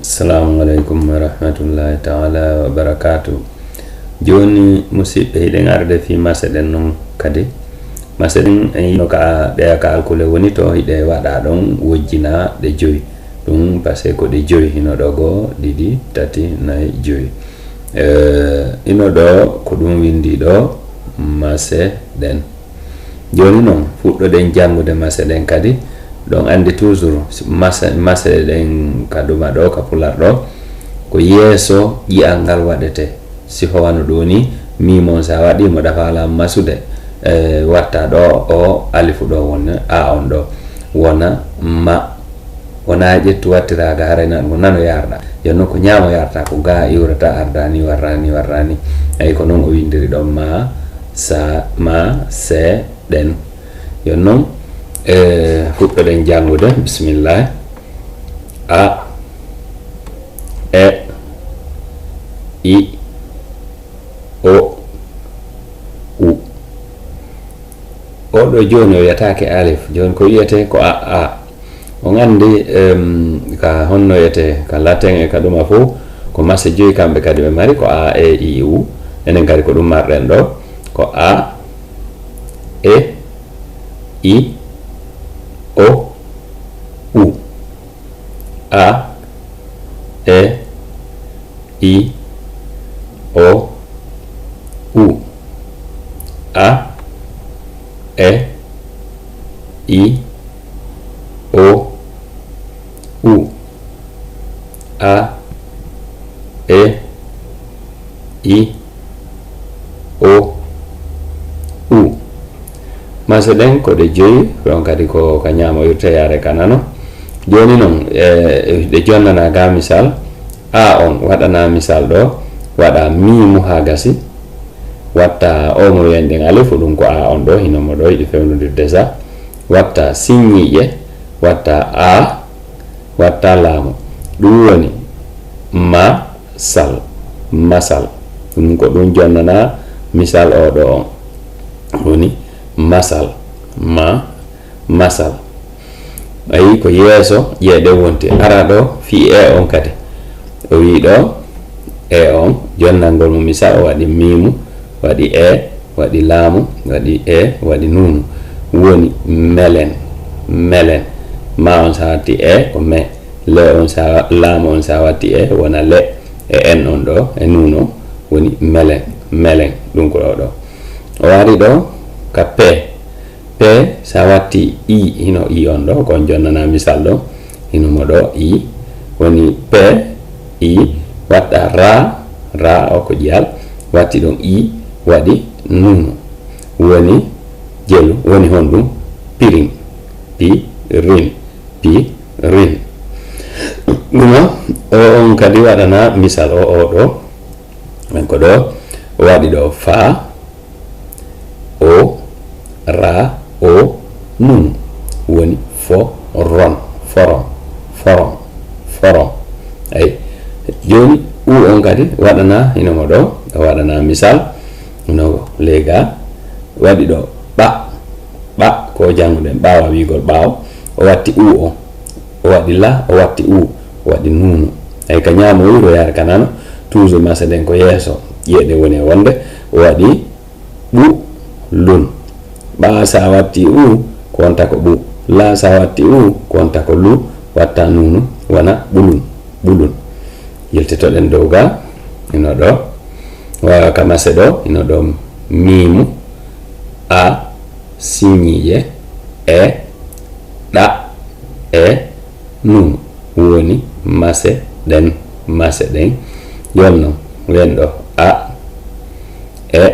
Assalamualaikum warahmatullahi ta'ala wabarakatuh. Joni musidɓe hiɗen arde fi maseɗen non kadi maseɗen no ka ɗeya ka alkule woni to hiɗe waɗa ɗon wojjina ɗe joyi ɗum par ce que ko ɗe joyi hino ɗo go ɗiɗi tati nayi joyi ino ɗo ko ɗum windi ɗo maseɗen. Joni noon fuɗɗoɗen jangude maseɗen kadi donc andi toujours masere den kaduma do ka pular do ko yeso yi'al ngal waɗete si howano ɗo ni mimon sa waɗi mo dafala masude watta ɗo o alifu ɗo wona a on ɗo wona ma wona ƴettu wattiraga harena ɗum nano yarɗa jonno ko ñamo yarta ko ga iwrata ardani warrani ay ko non o windiri ɗon ma se ɗen jonnon fuɗɗoɗen jangude bismillah a e i o u oɗo joni o wiyatake alif joni ko wiyete ko a on andi ka honno wiyete ka latin e ka ɗuma fo ko mase joyi kamɓe kadi ɓe mari ko a e i u enen kadi ko ɗum marɗen ɗo ko a e i o u a e i o u a e i o u a e i o u maseɗen ko ɗe joyi ɗon kadi ko ka ñamo yurte yare kanano joni noon ɗe jonnana ga misal a on waɗana misal ɗo waɗa mimu ha gasi watta omo wiyenɗen alifu ɗum ko a on ɗo hinomo ɗo yiɗi fewnodirde sa watta signiƴe watta a watta laamu ɗum woni masal ɗum ko ɗum jonnana misal oɗo on woni masal masal ayi ko yeso jeeɗe wonti ara ɗo fi e on kadi o wi ɗo e on jonnalngol mo misal o waɗi mimu waɗi e waɗi laamu waɗi e waɗi nunu woni melen ma on sa watti e ko me le on sa laamu on sa watti e wona le e en on ɗo e nuno woni melen ɗum ko ɗo o wari ɗo ka p sa watti i hino i on ɗo kon jonnana misal ɗo hinomo ɗo i woni p i watta ra o ko ƴiyal watti ɗon i waɗi nunu woni jelu woni honɗum pirin rin ɗuma on kadi waɗana misal o ɗo ko ɗo o waɗi ɗo fa o ra o nun woni foron ay joni u on kadi waɗana hinomo ɗo o waɗana misal no lega waɗi ɗo ɓa ko janguɗen ɓawa wigol ɓaw o watti u on o waɗi la o watti u o waɗi nunu ay ka ñamo wuro yare kanano toujours maseɗen ko yeeso ƴeeɗe woni e wonde o waɗi ɓu lun ɓa sa watti u ko wonta ko ɓu la sa watti u ko wonta ko lu watta nunu wona ɓulun yiltitoɗen dow ga ino ɗo wawa ka mase ɗo ino ɗo mimu a signiƴe e ɗa e nunu woni maseɗen jonnon wen ɗo a e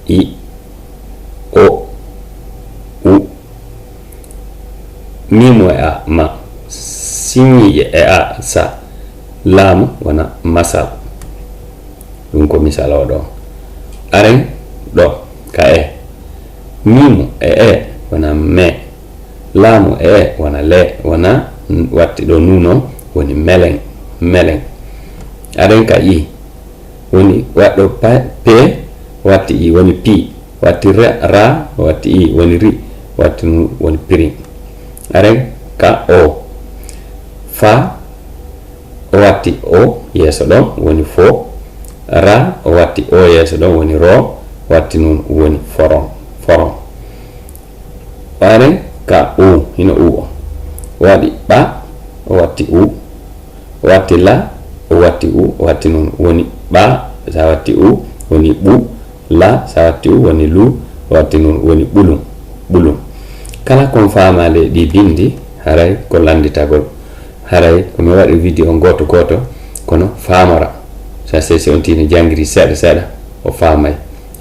i o u mimu e a ma signiƴe e a sa laamu wona masal ɗum ko misal o ɗo aren ɗo ka e mimu e wona me laamu e wona le wona watti ɗo nuno woni melen aren ka i woni waɗɗo p watti i woni pi watti ra watti i woni ri watti nu woni pirin aren ka o fa watti o yeso ɗon woni fo, ra o watti o yeso ɗon woni ro, watti nun woni foron foron. Ɓaren ka u hino u o waɗi ɓa o watti u, o watti la o watti u, o watti nun woni ɓa sa watti u woni ɓu, la sa watti u woni lu, o watti nun woni ɓulum ɓulum. Kala kon famale ɗi bindi haray ko landitagol, haray komi waɗi vidéo goto goto kono famara sa sesi on tini jangiri seeɗa seeɗa o famay.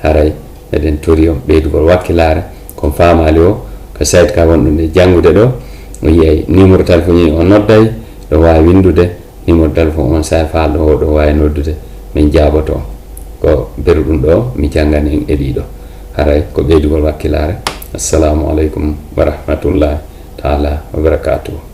Haray eɗen tori on ɓeydugol wakkilare kon famali o ko sayt ka wonɗude jangude ɗo o yiyay numéro téléphone o nodday ɗo wawi windude numéro téléphone on sa falɗo o ɗo wawi noddude min jaboto ko beru ɗum ɗo mi jangani en e ɗiɗo. Haray ko ɓeydugol wakkilare. Assalamu aleykum wa rahmatullahi taala wa barakatuh.